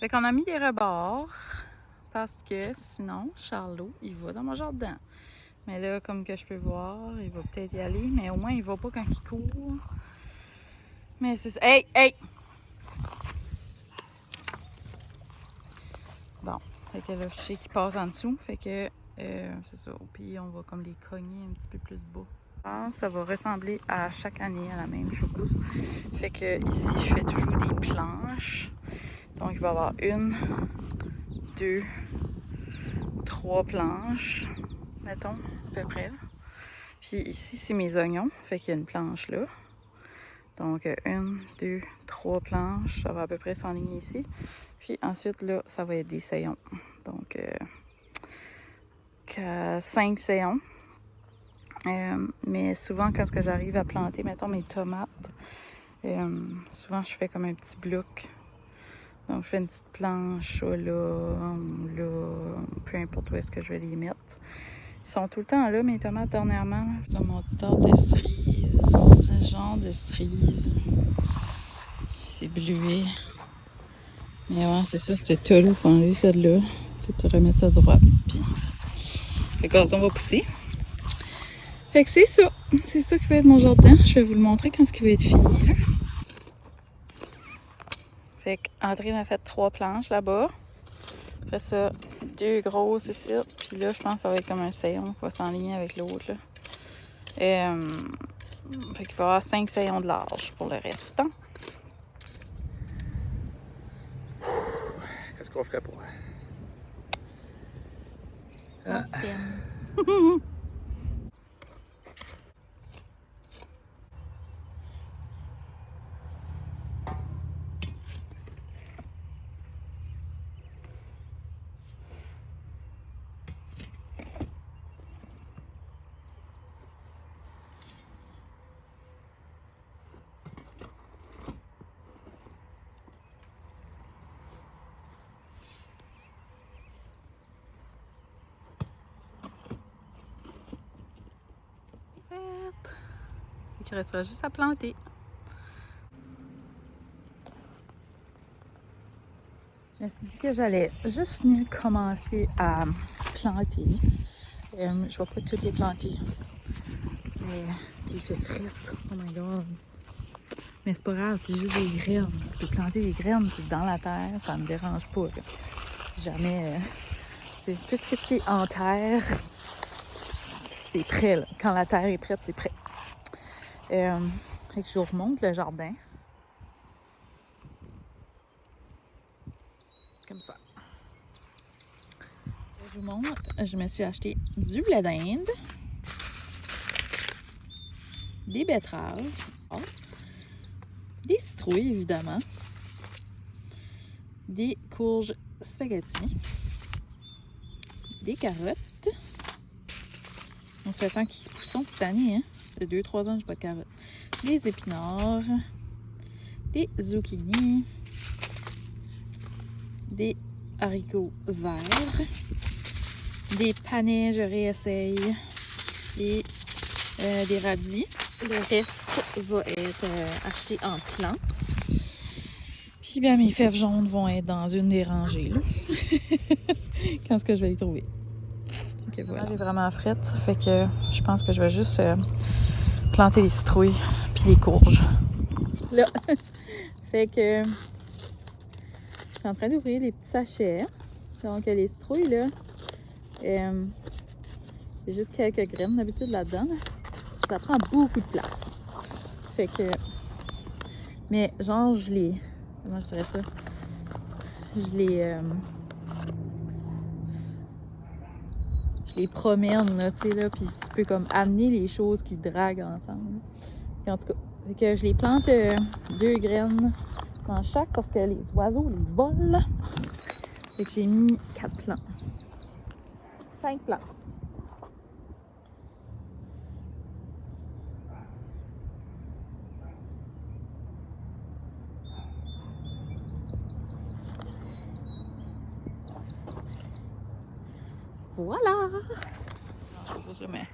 Fait qu'on a mis des rebords parce que sinon, Charlot, il va dans mon jardin. Mais là, comme que je peux voir, il va peut-être y aller, mais au moins, il va pas quand il court. Mais c'est ça. Hey! Hey! Bon, fait que là, je sais qu'il passe en dessous. Fait que c'est ça. Puis on va comme les cogner un petit peu plus bas. Alors, ça va ressembler à chaque année à la même chose. Fait que ici, je fais toujours des planches. Donc, il va y avoir 1, 2, 3 planches, mettons, à peu près. Puis ici, c'est mes oignons. Fait qu'il y a une planche là. Donc, 1, 2, 3 planches. Ça va à peu près s'enligner ici. Puis ensuite, là, ça va être des saillons. Donc, 5 saillons. Mais souvent, quand j'arrive à planter, mettons, mes tomates, souvent, je fais comme un petit bloc. Donc, je fais une petite planche là, peu importe où est-ce que je vais les mettre. Ils sont tout le temps là, mes tomates, dernièrement. Dans mon petit arbre de cerise, ce genre de cerise. C'est bleuet. Mais ouais, c'est ça, c'était tout, faut enlever ça de là. Tu te remettre ça droit. Puis le gazon va pousser. Fait que c'est ça. C'est ça qui va être mon jardin. Je vais vous le montrer quand il va être fini. Là. Fait qu'André m'a fait 3 planches là-bas. Après ça, 2 grosses ici. Puis là, je pense que ça va être comme un saillon qui va s'enligner avec l'autre. Fait qu'il va y avoir 5 saillons de large pour le restant. Qu'est-ce qu'on ferait pour? On s'aime. Il restera juste à planter. Je me suis dit que j'allais juste venir commencer à planter. Je ne vais pas toutes les planter. Mais il fait frette. Oh my god. Mais c'est pas grave, c'est juste des graines. Tu peux planter des graines, c'est dans la terre, ça me dérange pas. Là. Si jamais. Tout ce qui est en terre, c'est prêt. Là. Quand la terre est prête, c'est prêt. Fait que je vous remonte le jardin. Comme ça. Je vous montre, je me suis acheté du blé d'Inde, des betteraves, des citrouilles évidemment, des courges spaghetti, des carottes. On se fait tant qu'ils poussent cette année, hein? Ça fait 2-3 ans que je n'ai pas de carottes. Des épinards, des zucchini, des haricots verts, des panais, je réessaye, et des radis. Le reste va être acheté en plan. Puis bien, mes fèves jaunes vont être dans une des rangées, là. Quand est-ce que je vais les trouver? Ok, voilà. J'ai vraiment frette, fait que je pense que je vais juste planter les citrouilles puis les courges. Là, fait que je suis en train d'ouvrir les petits sachets. Donc les citrouilles, là, il y a juste quelques graines d'habitude là-dedans. Là. Ça prend beaucoup de place. Fait que... Mais genre, je les... Comment je dirais ça? Je les promène, là, tu sais, là, puis tu peux comme amener les choses qui draguent ensemble. Puis, en tout cas, fait que je les plante 2 graines dans chaque parce que les oiseaux les volent. Fait que j'ai mis 4 plants. 5 plants. Voilà! Mais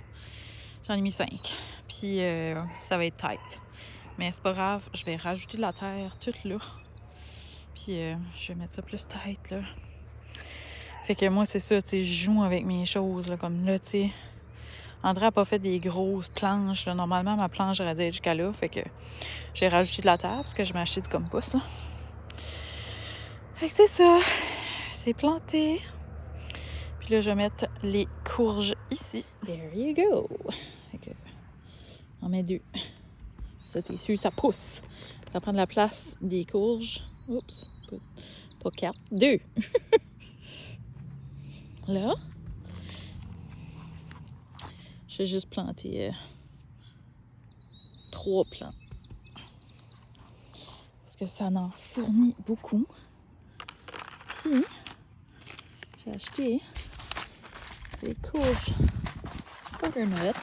j'en ai mis 5. Puis ça va être tight. Mais c'est pas grave, je vais rajouter de la terre toute là. Puis je vais mettre ça plus tight là. Fait que moi, c'est ça, tu sais, je joue avec mes choses, là, comme là, tu sais. André a pas fait des grosses planches, là. Normalement, ma planche aurait dû être jusqu'à là. Fait que j'ai rajouté de la terre parce que je m'ai acheté du compost, là. Fait que c'est ça. C'est planté. Puis là, je vais mettre les courges ici. There you go. Fait que on met 2. Ça, t'es sûr, ça pousse. Ça prend de la place des courges. Oups, pas 4, 2. Là, j'ai juste planté 3 plants. Parce que ça en fournit beaucoup. Puis, j'ai acheté ces courges butternut.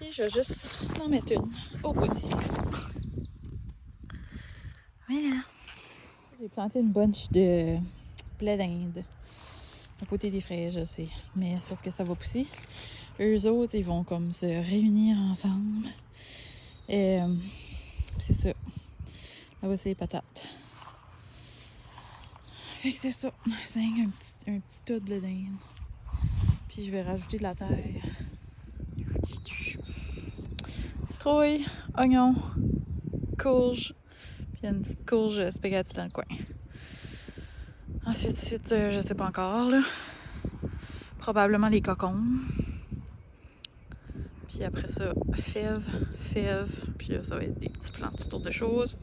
Et je vais juste en mettre une au bout d'ici. Voilà. J'ai planté une bunch de blé d'Inde à côté des fraises, je sais. Mais c'est parce que ça va pousser. Eux autres, ils vont comme se réunir ensemble. Et c'est ça. Là-bas, c'est les patates. Fait que c'est ça. C'est un petit tas de blé d'Inde. Puis je vais rajouter de la terre. Citrouille, oignon, courge. Puis une petite courge spaghetti dans le coin. Ensuite, ici, je sais pas encore, là. Probablement les cocombes. Puis après ça, fèves. Puis là, ça va être des petits plants de toutes sortes de choses.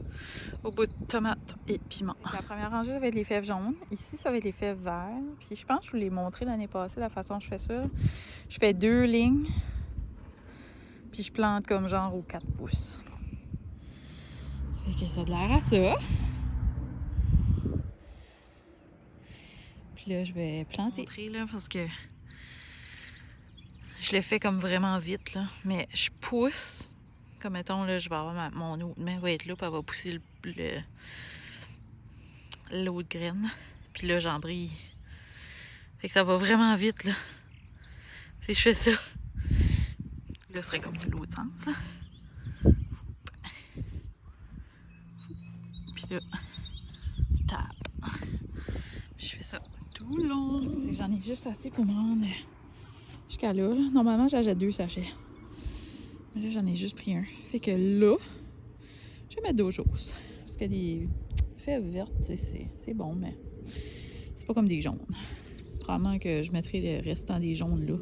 Au bout de tomates et piments. La première rangée, ça va être les fèves jaunes. Ici, ça va être les fèves verts. Puis je pense que je vous l'ai montré l'année passée, la façon dont je fais ça. Je fais 2 lignes. Puis je plante comme genre aux 4 pouces. Fait que ça a de l'air à ça. Puis là, je vais planter. Là, parce que je le fais comme vraiment vite, là. Mais je pousse. Comme mettons, là, je vais avoir mon autre main va être là, puis elle va pousser l'autre graine. Puis là, j'en brille. Fait que ça va vraiment vite, là. Si je fais ça. Là, ce serait comme de l'autre sens, là. Puis là, je tape. Puis je fais ça tout le long. J'en ai juste assez pour me rendre jusqu'à là, là. Normalement, j'achète 2 sachets. Mais là, j'en ai juste pris un. Fait que là, je vais mettre d'autres choses. Parce que des fèves vertes, c'est bon, mais c'est pas comme des jaunes. Probablement que je mettrai le restant des jaunes là.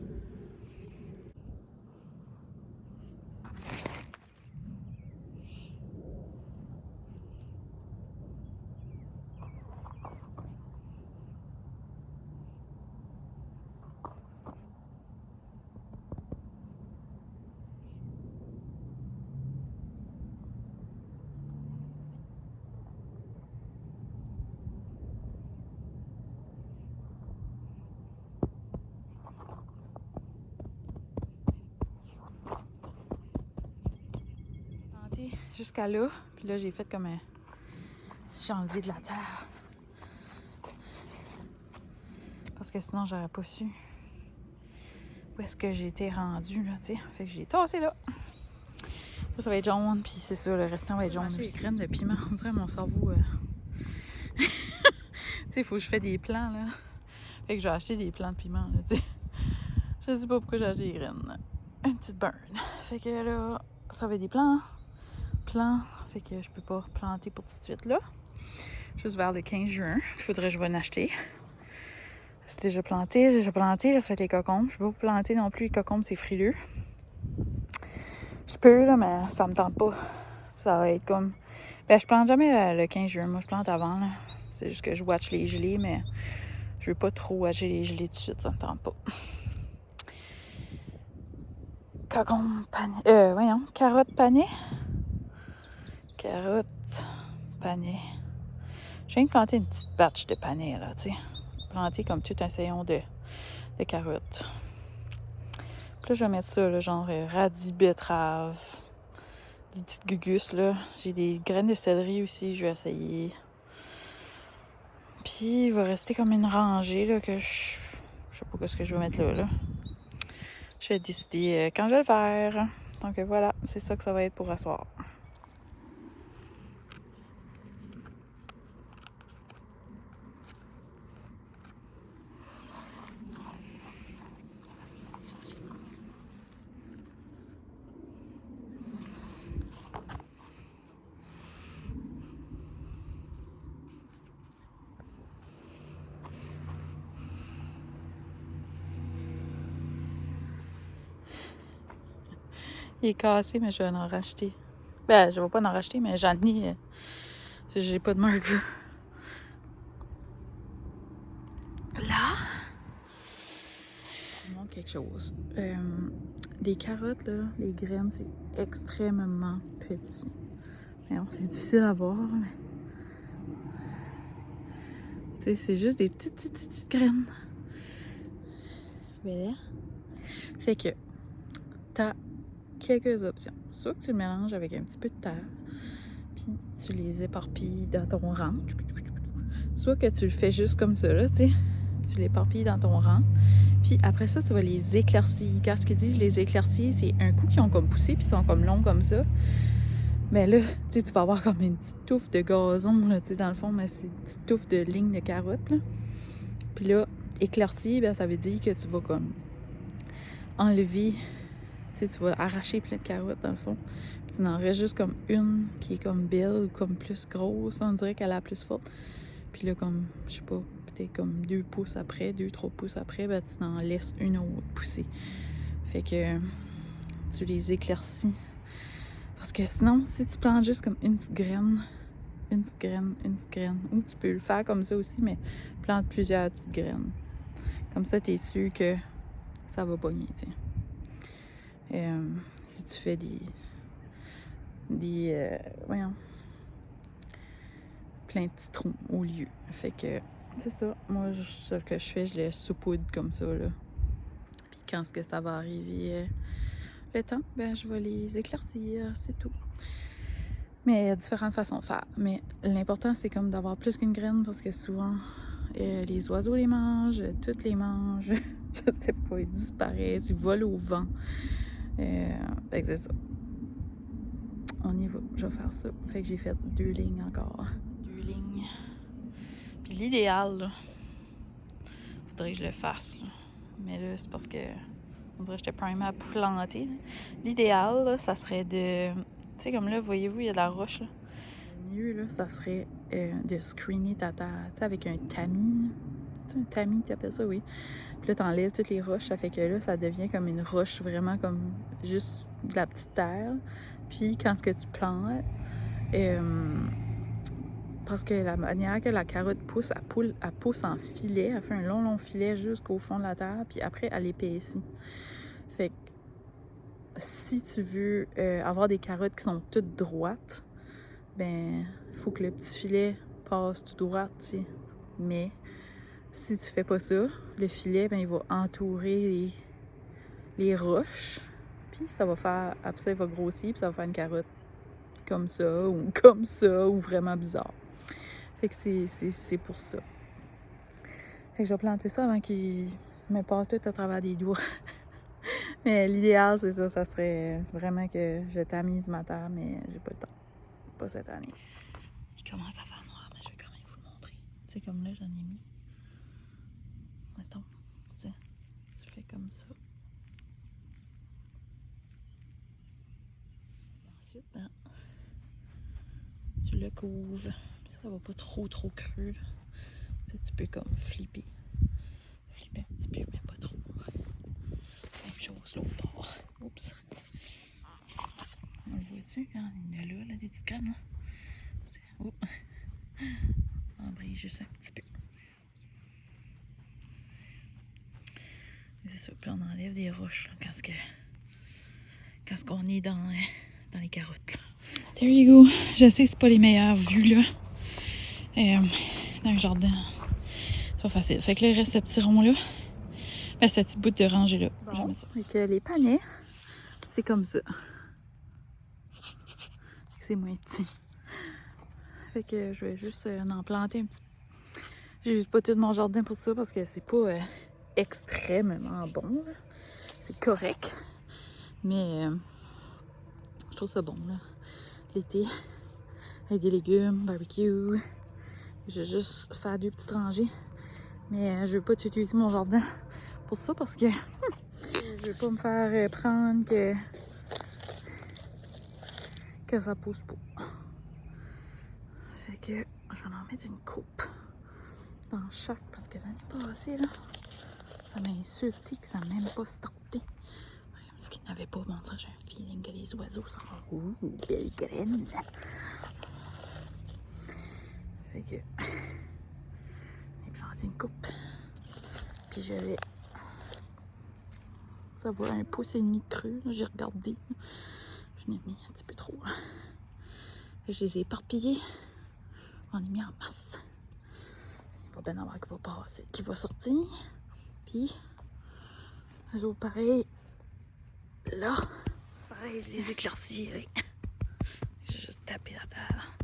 Jusqu'à là, puis là j'ai fait comme un... J'ai enlevé de la terre. Parce que sinon j'aurais pas su où est-ce que j'étais rendue là, tu sais. Fait que j'ai tassé là. Ça va être jaune, puis c'est ça, le restant va être jaune. J'ai des graines de piment, on dirait mon cerveau... tu sais, il faut que je fasse des plants là. Fait que j'ai acheté des plants de piment là, tu sais. Je sais pas pourquoi j'ai acheté des graines. Une petite burn. Fait que là, ça va être des plants. Fait que je peux pas planter pour tout de suite là. Juste vers le 15 juin, il faudrait que je vais en acheter. C'est déjà planté, là, ça va être les cocombes. Je peux pas planter non plus, les cocombes, c'est frileux. Je peux, là, mais ça me tente pas. Ça va être comme... Ben, je plante jamais le 15 juin, moi je plante avant, là. C'est juste que je watch les gelées, mais je veux pas trop watcher les gelées tout de suite, ça me tente pas. Cocombes panées... voyons, carottes panées. Carottes, panais. Je viens de planter une petite batch de panais, là, tu sais. Planter comme tout un saillon de carottes. Puis là, je vais mettre ça, là, genre radis, betterave, des petites gugus, là. J'ai des graines de céleri aussi, je vais essayer. Puis, il va rester comme une rangée, là, que je sais pas ce que je vais mettre là, là. Je vais décider quand je vais le faire. Donc voilà, c'est ça que ça va être pour asseoir. Il est cassé, mais je vais en racheter. Ben, je vais pas en racheter, mais j'en ai. Si j'ai pas de marque. Là, je vous montre quelque chose. Des carottes, là, les graines, c'est extrêmement petit. C'est difficile à voir, là, mais. Tu sais, c'est juste des petites graines. Voilà. Fait que, t'as quelques options. Soit que tu le mélanges avec un petit peu de terre, puis tu les éparpilles dans ton rang. Soit que tu le fais juste comme ça, là, tu sais. Tu l'éparpilles dans ton rang. Puis après ça, tu vas les éclaircir. Car ce qu'ils disent, les éclaircir, c'est un coup qui ont comme poussé, puis sont comme longs comme ça. Mais là, tu sais, tu vas avoir comme une petite touffe de gazon, là, tu sais, dans le fond, mais c'est une petite touffe de lignes de carottes, là. Puis là, éclaircir, ben, ça veut dire que tu vas comme enlever, tu sais, tu vas arracher plein de carottes, dans le fond. Puis tu en restes juste comme une qui est comme belle ou comme plus grosse, on dirait qu'elle est la plus forte. Puis là, comme, je sais pas, peut-être comme 2 pouces après, 2-3 pouces après, ben, tu en laisses une autre pousser. Fait que tu les éclaircis. Parce que sinon, si tu plantes juste comme une petite graine, une petite graine, une petite graine, ou tu peux le faire comme ça aussi, mais plante plusieurs petites graines. Comme ça, tu es sûr que ça va pogner, tu sais. Si tu fais voyons, plein de citrons au lieu. Fait que c'est ça. Moi, ce que je fais, je les saupoudre comme ça, là. Puis quand ce que ça va arriver le temps, ben je vais les éclaircir, c'est tout. Mais il y a différentes façons de faire. Mais l'important, c'est comme d'avoir plus qu'une graine parce que souvent, les oiseaux les mangent, toutes les mangent. Je sais pas, ils disparaissent, ils volent au vent. Fait que c'est ça. On y va, je vais faire ça. Fait que j'ai fait 2 lignes encore. 2 lignes. Puis l'idéal, là, faudrait que je le fasse, là. Mais là, c'est parce que on dirait que j'étais primée à planter, là. L'idéal, là, ça serait de... Tu sais, comme là, voyez-vous, il y a de la roche, là. Le mieux, là, ça serait de screener ta terre, tu sais, avec un tamis, là. Tu sais, un tamis, tu appelles ça, oui. Puis là, t'enlèves toutes les roches, ça fait que là, ça devient comme une roche, vraiment comme juste de la petite terre. Puis quand ce que tu plantes, parce que la manière que la carotte pousse, elle pousse en filet, elle fait un long filet jusqu'au fond de la terre, puis après, elle épaissit. Fait que si tu veux avoir des carottes qui sont toutes droites, ben, il faut que le petit filet passe tout droit, tu sais. Mais si tu fais pas ça, le filet, ben, il va entourer les roches, puis ça va faire, après ça, il va grossir, puis ça va faire une carotte comme ça, ou vraiment bizarre. Fait que c'est pour ça. Fait que je vais planter ça avant qu'il me passe tout à travers des doigts. Mais l'idéal, c'est ça, ça serait vraiment que je tamise ma terre, mais j'ai pas le temps. Pas cette année. Il commence à faire noir, mais je vais quand même vous le montrer. Tu sais, comme là, j'en ai mis. Mettons, tiens, tu fais comme ça. Ensuite, ben, tu le couvres. Ça va pas trop creux, là. Tu peux comme flipper. Flipper un petit peu, mais pas trop. Même chose l'autre bord. Oups. On le voit-tu quand il est là, des petites graines, là? Oh. On brille juste un petit peu. C'est ça, puis on enlève des roches, là, quand on est dans les carottes, là. There you go. Je sais que c'est pas les meilleures vues, là. Dans le jardin. C'est pas facile. Fait que là, il reste ce petit rond-là. Ben, ce petit bout de rangée-là. Bon. Fait que les panais, c'est comme ça. C'est moins petit. Fait que je vais juste en planter un petit peu. J'ai juste pas tout mon jardin pour ça parce que c'est pas extrêmement bon, là. c'est correct. Mais je trouve ça bon, là. L'été, avec des légumes, barbecue. Je vais juste faire 2 petites rangées. Mais je veux pas utiliser mon jardin pour ça parce que je veux pas me faire prendre que ça pousse pas. Fait que je vais en mettre une coupe dans chaque parce que l'année passée, là, ça m'a insulté que ça n'a même pas starté. Parce qu'il n'avait pas montré, j'ai un feeling que les oiseaux sont ouh, belle graine. Fait que j'ai planté une coupe. Puis j'avais. Ça va 1,5 pouce de creux. J'ai regardé. Je l'ai mis un petit peu trop. Je les ai éparpillés. On les mis en masse. Il va bien avoir qui va passer, qui va sortir. Puis les autres pareil. Là. Pareil, je les éclaircis. J'ai juste tapé la terre.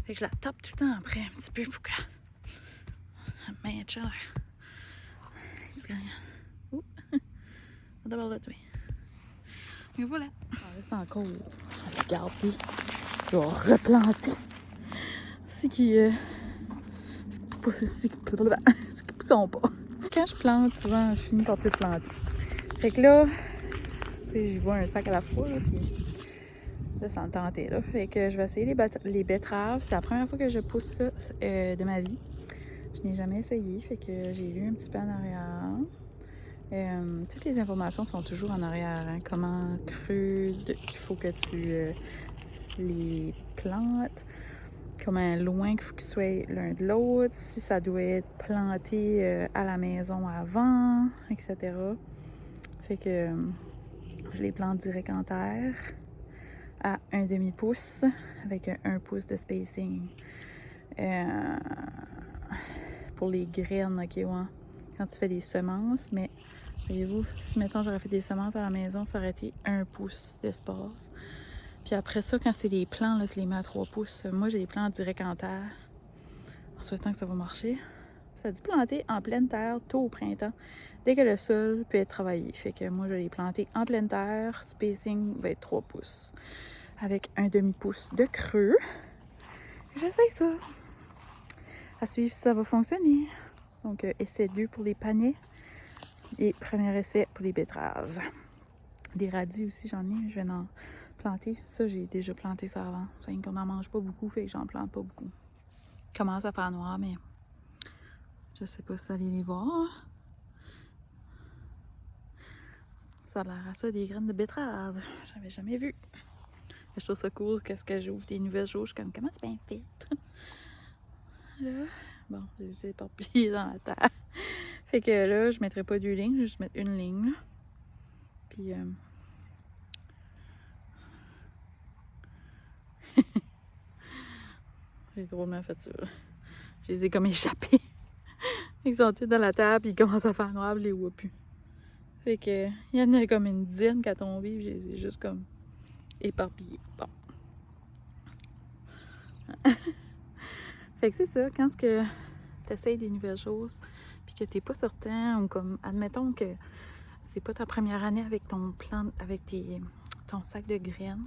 Fait que je la tape tout le temps après un petit peu pour que main cher. Ouh! D'abord là, tu et voilà. C'est encore à regarder. Je vais replanter. C'est qui sont pas. Quand je plante, souvent, je finis par tout planter. Fait que là, tu sais, j'y vois un sac à la fois, là, puis là, ça me tentait, là. Fait que je vais essayer les betteraves. C'est la première fois que je pousse ça de ma vie. Je n'ai jamais essayé, fait que j'ai lu un petit peu en arrière. Toutes les informations sont toujours en arrière. Hein? Comment crude il faut que tu les plantes. Comment loin qu'il faut qu'ils soient l'un de l'autre. Si ça doit être planté à la maison avant, etc. Fait que je les plante direct en terre à 1/2 pouce avec un 1 pouce de spacing. Pour les graines, ok, ouais. Quand tu fais des semences, mais voyez-vous, si mettons j'aurais fait des semences à la maison, ça aurait été 1 pouce d'espace. Puis après ça, quand c'est des plants, là, tu les mets à 3 pouces. Moi, j'ai les plants direct en terre, en souhaitant que ça va marcher. Ça dit planter en pleine terre, tôt au printemps, dès que le sol peut être travaillé. Fait que moi, je vais les planter en pleine terre. Spacing va être 3 pouces. Avec 1/2 pouce de creux. J'essaye ça. À suivre si ça va fonctionner. Donc, essai 2 pour les panais. Et premier essai pour les betteraves. Des radis aussi, j'en ai. Je vais en planter. Ça, j'ai déjà planté ça avant. C'est qu'on n'en mange pas beaucoup, fait que j'en plante pas beaucoup. Commence à faire noir, mais je sais pas si vous allez les voir. Ça a l'air à ça, des graines de betterave. J'avais jamais vu. Je trouve ça cool. Qu'est-ce que j'ouvre des nouvelles choses? Je suis comme, comment c'est bien fait? Là, bon, je les ai éparpillés dans la terre. Fait que là, je mettrai pas 2 lignes, je vais juste mettre 1 ligne. Là. Puis, j'ai drôlement fait ça. Là. Je les ai comme échappés. Ils sont tous dans la terre, puis ils commencent à faire noir, je les vois plus. Fait que, il y en a comme une dizaine qui a tombé, puis je les ai juste comme éparpillés. Bon. Fait que c'est ça, quand tu essayes des nouvelles choses, puis que t'es pas certain, ou comme, admettons que c'est pas ta première année avec ton plan, avec ton sac de graines,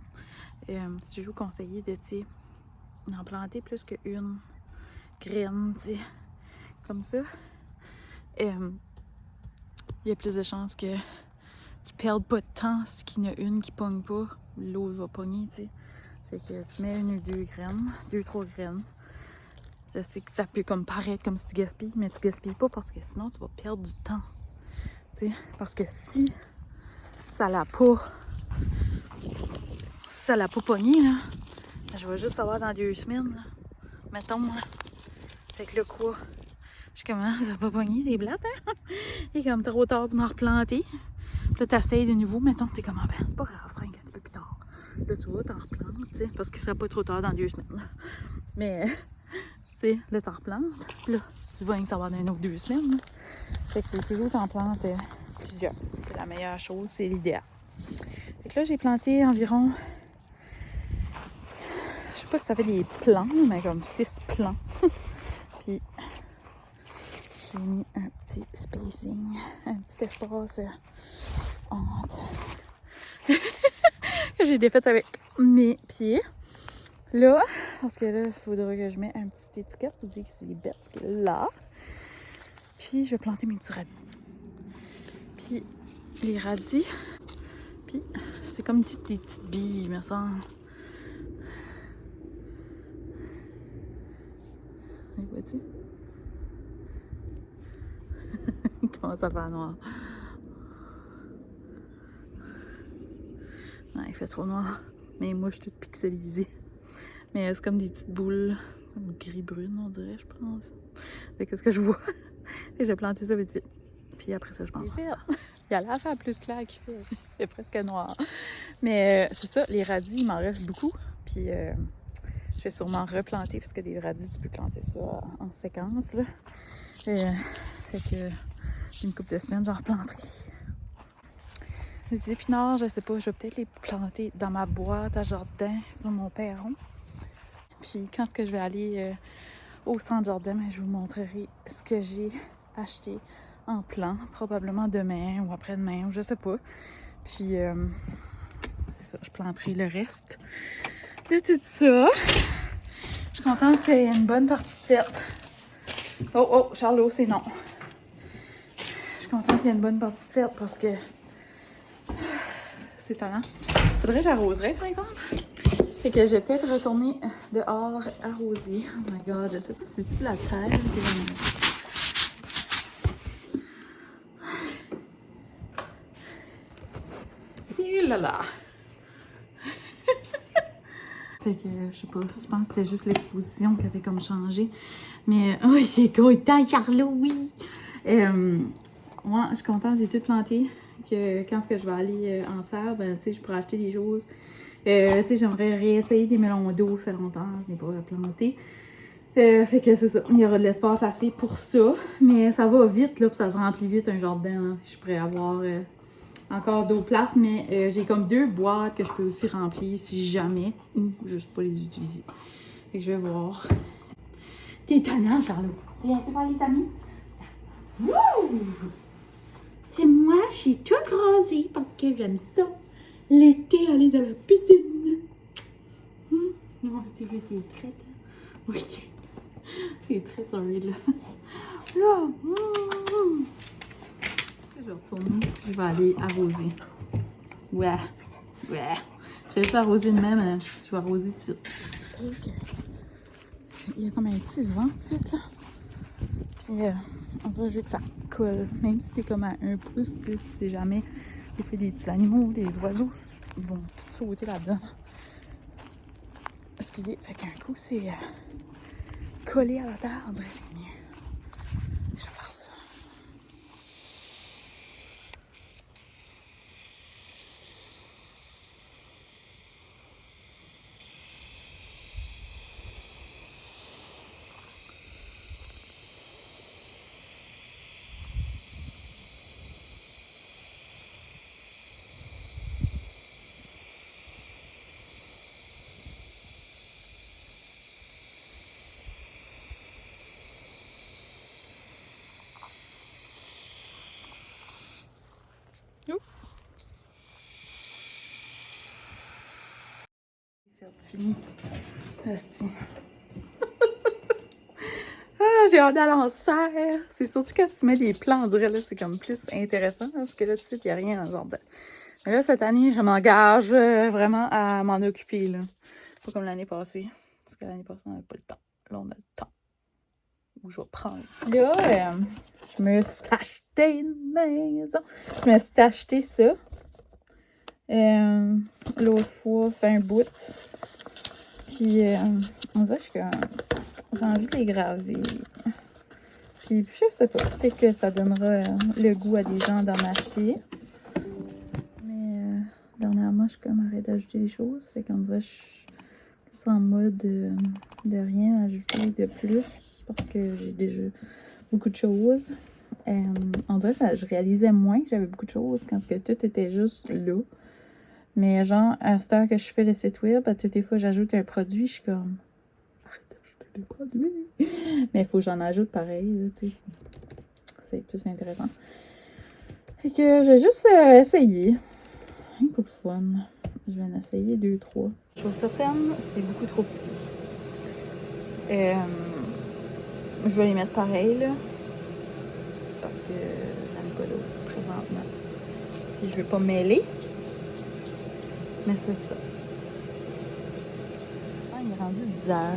c'est toujours conseillé de, en planter plus qu'une graine, comme ça. Il y a plus de chances que tu perdes pas de temps si qu'il y en a une qui pogne pas, l'autre va pogner, tu sais. Fait que tu mets 1 ou 2 graines, 2-3 graines. Je sais que ça peut comme paraître comme si tu gaspilles, mais tu gaspilles pas parce que sinon tu vas perdre du temps. T'sais, parce que si ça l'a pas pogné, là, je vais juste savoir dans 2 semaines, là. Mettons, moi. Fait que là, quoi? Je commence, ça n'a pas pogné, c'est plate, hein? Il est comme trop tard pour en replanter. Puis là, t'essayes de nouveau, mettons, t'es comme, ah ben, c'est pas grave, ce sera un petit peu plus tard. Là, tu vois, t'en replantes, tu sais, parce qu'il sera pas trop tard dans 2 semaines. Là. Mais, tu sais, là, t'en replantes. Puis là, tu vois que ça va dans une autre 2 semaines. Là. Fait que faut toujours t'en plantes plusieurs. C'est la meilleure chose, c'est l'idéal. Fait que là, j'ai planté environ, je sais pas si ça fait des plants, mais comme 6 plants. Puis, j'ai mis un petit spacing, un petit espace honte. J'ai défaite avec mes pieds. Là, parce que là, il faudra que je mette une petite étiquette pour dire que c'est des bêtes, ce qui est là. Puis, je vais planter mes petits radis. Puis, les radis, puis, c'est comme des petites billes, me semble. Vois-tu? Il commence à faire noir. Ouais, il fait trop noir. Mais moi, je suis toute pixelisée. Mais c'est comme des petites boules, comme gris-brune, on dirait, je pense. Fait que ce que je vois. Et je vais planter ça vite, vite. Puis après ça, je pense. Il y a l'air faire plus clair qu'il fait. Il fait presque noir. Mais c'est ça, les radis, il m'en reste beaucoup. Puis je vais sûrement replanter, parce que des radis, tu peux planter ça en séquence, là. Fait que une couple de semaines, j'en replanterai. Les épinards, je sais pas, je vais peut-être les planter dans ma boîte à jardin, sur mon perron. Puis quand est-ce que je vais aller au centre jardin, ben, je vous montrerai ce que j'ai acheté en plan, probablement demain ou après-demain, ou je sais pas. Puis c'est ça, je planterai le reste de tout ça. Je suis contente qu'il y ait une bonne partie de verte. Oh, Charlot, c'est non. Je suis contente qu'il y ait une bonne partie de verte parce que c'est talent. Faudrait que j'arroserais, par exemple. Fait que je vais peut-être retourner dehors arroser. Oh my god, je sais pas si c'est-tu la terre. Et là là. Fait que je sais pas, je pense que c'était juste l'exposition qui avait comme changé. Mais oh, c'est content, Carlo, oui! Moi, je suis contente, j'ai tout planté. Que quand est-ce que je vais aller en serre, ben tu sais, je pourrais acheter des choses. Tu sais, j'aimerais réessayer des melons d'eau, ça fait longtemps, je n'ai pas planté. Fait que c'est ça, il y aura de l'espace assez pour ça. Mais ça va vite, là, puis ça se remplit vite un jardin. Là. Je pourrais avoir encore d'autres places, mais j'ai comme 2 boîtes que je peux aussi remplir si jamais, ou juste pas les utiliser. Fait que je vais voir. T'es tannant, Charlot. Viens-tu voir les amis? Wouh! C'est moi, je suis toute rosée parce que j'aime ça. L'été, aller dans la piscine. Non, si tu veux, t'es traite. Oui. C'est très sorry, là. Là. Je vais retourner. Je vais aller arroser. Ouais. Je vais juste arroser de même. Je vais arroser tout de suite. Okay. Il y a comme un petit vent tout de suite, là. Puis, on dirait que ça colle. Même si c'est comme à 1 pouce, tu sais jamais. Des fois, des petits animaux, des oiseaux, ils vont tout sauter là-dedans. Excusez, fait qu'un coup, c'est collé à la terre, on dirait que c'est mieux. Je vais faire ça. Fini. Asti. J'ai hâte d'aller en serre. C'est surtout quand tu mets des plants, on dirait, là, c'est comme plus intéressant. Hein, parce que là, tout de suite, il n'y a rien dans le jardin. Mais là, cette année, je m'engage vraiment à m'en occuper. Là. Pas comme l'année passée. Parce que l'année passée, on n'avait pas le temps. Là, on a le temps. Ou je vais prendre. Là, je me suis acheté une maison. Je me suis acheté ça. L'autre fois, fait un bout. Puis, on dirait que j'ai envie de les graver. Puis, je sais pas, peut-être que ça donnera le goût à des gens d'en acheter. Mais, dernièrement, je suis comme arrête d'ajouter des choses. Fait qu'on dirait que je suis plus en mode de rien ajouter de plus. Parce que j'ai déjà beaucoup de choses. On dirait que je réalisais moins que j'avais beaucoup de choses quand que tout était juste là. Mais genre, à cette heure que je fais le site web, à toutes les fois j'ajoute un produit, je suis comme... Arrête d'ajouter des produits! Mais il faut que j'en ajoute pareil, tu sais. C'est plus intéressant. Fait que j'ai juste essayé. Un peu de fun. Je vais en essayer 2, 3. Chose certaine, c'est beaucoup trop petit. Je vais les mettre pareil, là. Parce que j'aime pas l'autre présentement. Puis je vais pas mêler. Mais c'est ça. Il est rendu 10 heures.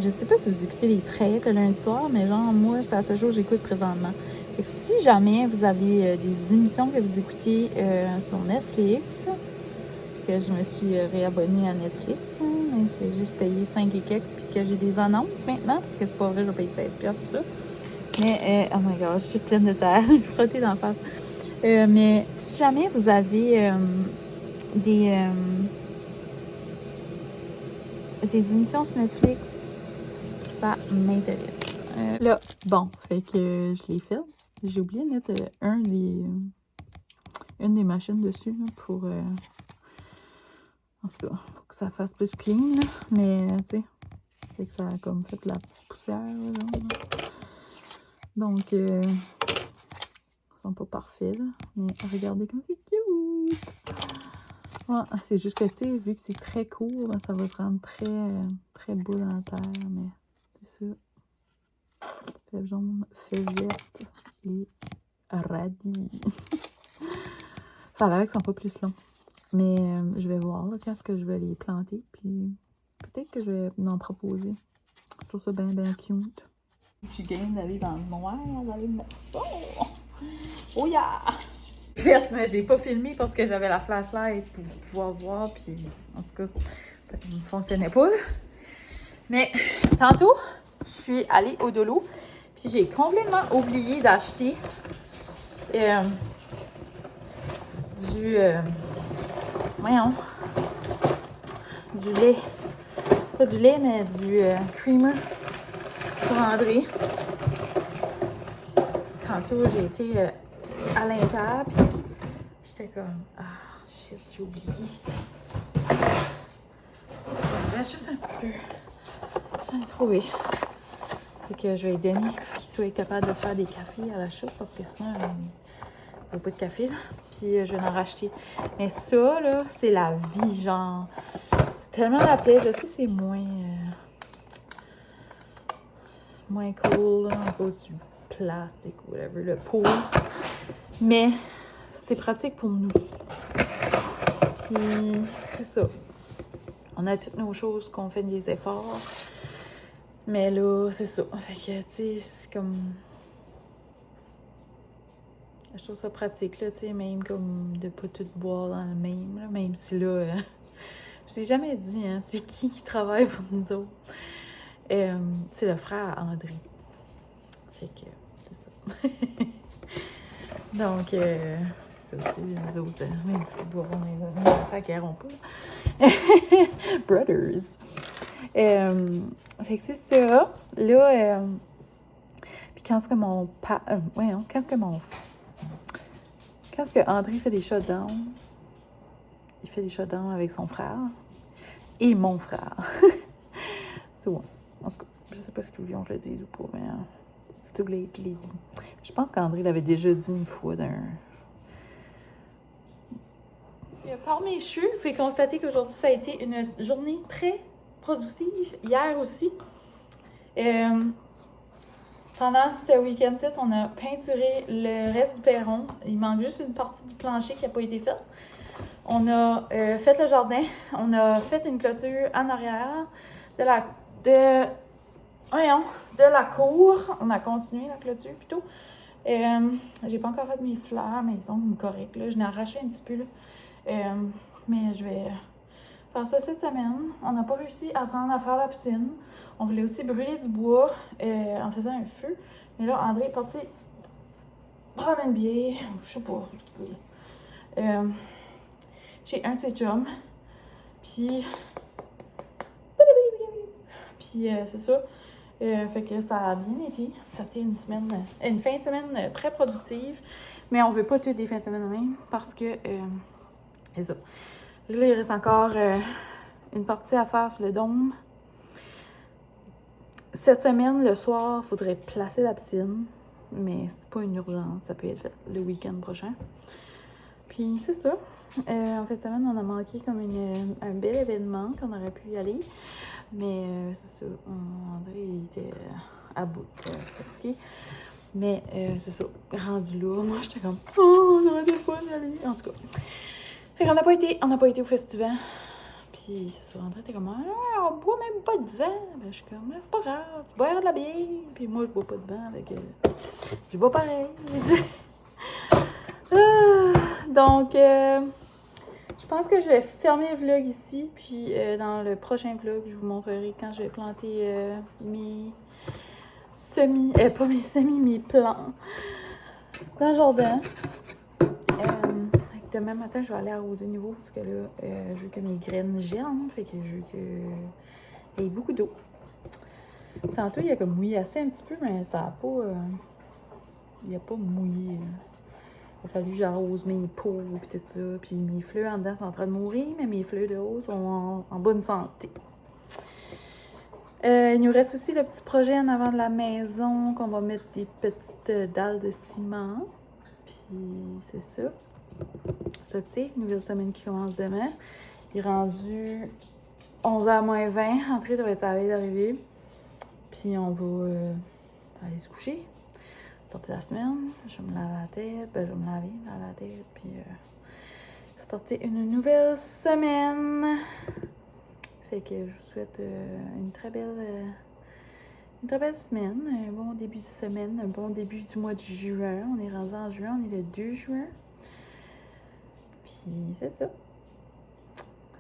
Je sais pas si vous écoutez les traits le lundi soir, mais genre, moi, c'est à ce jour j'écoute présentement. Fait que si jamais vous avez des émissions que vous écoutez sur Netflix, parce que je me suis réabonnée à Netflix, hein, mais j'ai juste payé 5 et quelques, puis que j'ai des annonces maintenant, parce que c'est pas vrai, je vais payer 16$ pour ça. Mais, oh my god, je suis pleine de terre, je suis frottée d'en face. Mais si jamais vous avez des émissions sur Netflix, ça m'intéresse. Là, bon, fait que je l'ai fait. J'ai oublié de mettre une des machines dessus là, pour, en tout cas, pour que ça fasse plus clean. Là. Mais, tu sais, c'est que ça a comme fait la petite poussière. Là. Donc, ils sont pas parfaits. Là. Mais regardez comme c'est cute! Ouais, c'est juste que, tu sais, vu que c'est très court, ben, ça va se rendre très beau dans la terre. Mais c'est ça. Fève jaune, fève verte et radis. Ça a l'air qu'ils sont pas plus longs. Mais je vais voir là, quand est-ce que je vais les planter. Puis peut-être que je vais en proposer. Je trouve ça bien cute. J'ai gagné d'aller dans le noir. On va aller me mettre ça. Oh yeah! Fait, mais j'ai pas filmé parce que j'avais la flashlight pour pouvoir voir. Puis en tout cas, ça ne fonctionnait pas. Là. Mais tantôt, je suis allée au Dolo. Puis j'ai complètement oublié d'acheter du lait. Pas du lait, mais du creamer pour André. Tantôt, j'ai été à l'Inter, puis j'étais comme, ah, shit, j'ai oublié. Il reste juste un petit peu. J'en ai trouvé. Fait que je vais lui donner pour qu'il soit capable de faire des cafés à la chute, parce que sinon, il n'y a pas de café, là. Puis je vais en racheter. Mais ça, là, c'est la vie, genre. C'est tellement la paix. Je sais, c'est moins cool, là, à cause du plastique ou whatever, le pot. Mais c'est pratique pour nous. Puis, c'est ça. On a toutes nos choses qu'on fait des efforts. Mais là, c'est ça. Fait que, tu sais, c'est comme... Je trouve ça pratique, là, tu sais, même comme de pas tout boire dans le même, là, même si là... je t'ai jamais dit, hein, c'est qui travaille pour nous autres. C'est le frère André. Fait que, c'est ça. Donc, ça aussi, les autres, même si boire, on est affaires qui n'iront pas. Brothers. Fait que c'est ça. Là, puis quand est-ce que quand est-ce que André fait des shutdowns, il fait des shutdowns avec son frère et mon frère. C'est bon. En tout cas, je sais pas ce qu'ils vont que je le dise ou pas, mais c'est too late, je l'ai dit. Je pense qu'André l'avait déjà dit une fois d'un... Par mes cheveux, vous pouvez constater qu'aujourd'hui, ça a été une journée très productive. Hier aussi. Pendant ce week-end-ci, on a peinturé le reste du perron. Il manque juste une partie du plancher qui n'a pas été faite. On a fait le jardin. On a fait une clôture en arrière de la cour. On a continué la clôture plutôt. J'ai pas encore fait mes fleurs, mais ils sont corrects. Là. Je n'ai arraché un petit peu. Là. Mais je vais faire ça cette semaine. On n'a pas réussi à se rendre à faire la piscine. On voulait aussi brûler du bois en faisant un feu. Mais là, André est parti prendre une bière. Je sais pas ce qu'il est. J'ai un de ses chums. Puis c'est ça. Fait que ça a bien été. Ça a été une fin de semaine très productive. Mais on veut pas toutes des fins de semaine même parce que c'est ça. Là, il reste encore une partie à faire sur le dôme. Cette semaine, le soir, il faudrait placer la piscine. mais c'est pas une urgence, ça peut être fait le week-end prochain. Puis c'est ça. En fait, semaine, on a manqué comme un bel événement qu'on aurait pu y aller. Mais c'est ça, André il était à bout, fatigué. Mais c'est ça, rendu là, moi j'étais comme « Oh, on aurait des fun d'y aller! » En tout cas. Fait qu'on n'a pas été au festival. Puis c'est ça, André était comme « Ah, on boit même pas de vin! » Ben je suis comme « C'est pas grave, tu bois de la bière! » Puis moi je bois pas de vin, avec je bois pareil, donc, je pense que je vais fermer le vlog ici, puis dans le prochain vlog, je vous montrerai quand je vais planter mes semis, pas mes semis, mes plants dans le jardin. Demain matin, je vais aller arroser de nouveau, parce que là, je veux que mes graines germent, fait que je veux qu'il y ait beaucoup d'eau. Tantôt, il a comme mouillassé un petit peu, mais ça a pas... il a pas mouillé. Il a fallu que j'arrose mes pots et tout ça. Puis mes fleurs en dedans sont en train de mourir, mais mes fleurs de haut sont en bonne santé. Il nous reste aussi le petit projet en avant de la maison, qu'on va mettre des petites dalles de ciment. Puis c'est ça. Ça fait, nouvelle semaine qui commence demain. Il est rendu 11h moins 20. Entrée devrait être à la veille d'arriver. Puis on va aller se coucher. Starter la semaine, je vais me laver la tête, je vais me laver la tête, puis starter une nouvelle semaine. Fait que je vous souhaite une très belle semaine, un bon début de semaine, un bon début du mois de juin. On est rendu en juin, on est le 2 juin. Puis c'est ça.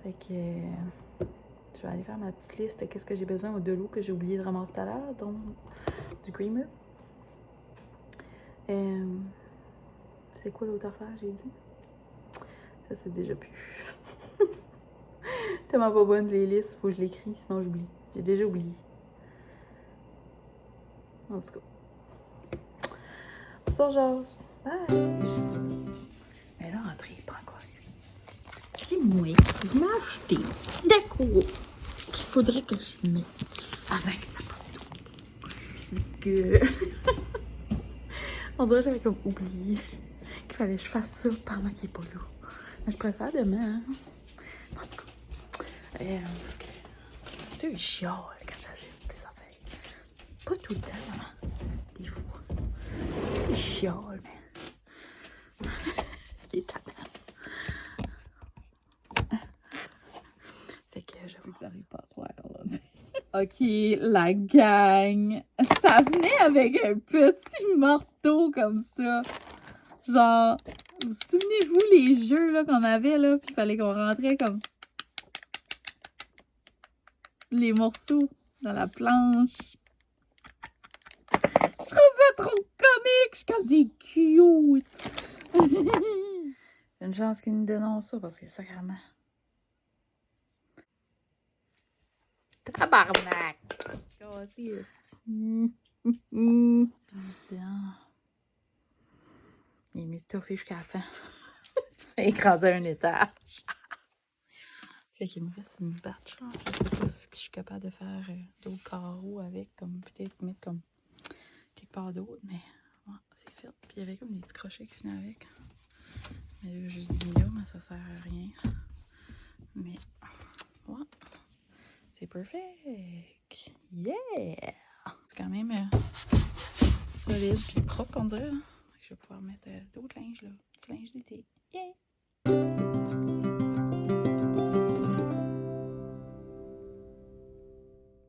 Fait que je vais aller faire ma petite liste de qu'est-ce que j'ai besoin de l'eau que j'ai oublié de ramasser tout à l'heure, donc du creamer. C'est quoi l'autre affaire, j'ai dit? Ça, c'est déjà plus. Tellement pas bonne les listes, faut que je l'écris, sinon j'oublie. J'ai déjà oublié. En tout cas. Ça jase. Bye! Mais là, André, pas encore. C'est moi, je m'ai acheté d'accord qu'il faudrait que je mette avant que ça passe. Que... On dirait que j'avais comme oublié qu'il fallait que je fasse ça pendant qu'il n'est pas là. Mais je pourrais le faire demain. Hein? En tout cas, parce que c'est un chiant quand j'achète des affaires. Pas tout le temps, maman. Des fois. Il chiale, mais... Il est tannant. Fait que j'avoue que ça arrive pas à soir, là. Ok, la gang. Ça venait avec un petit marteau comme ça. Genre, vous souvenez-vous les jeux là qu'on avait là, puis il fallait qu'on rentrait comme les morceaux dans la planche. Je trouve ça trop comique, je suis comme c'est cute. Une chance qu'ils nous donnent ça parce que c'est sacrément. Tabarnak! Cassé, esti. Bien. Il est mieux de toffer jusqu'à la fin. C'est écrasé à un étage. Fait qu'il me reste une batch. Je sais pas si je suis capable de faire d'autres carreaux avec, comme peut-être mettre comme quelque part d'autre, mais ouais, c'est fait. Puis il y avait comme des petits crochets qui venaient avec. Mais là, je dis là, mais ça sert à rien. Mais ouais, c'est perfect. Yeah! C'est quand même solide puis propre, on dirait. Je vais pouvoir mettre d'autres linges là. Petit linge d'été. Yeah!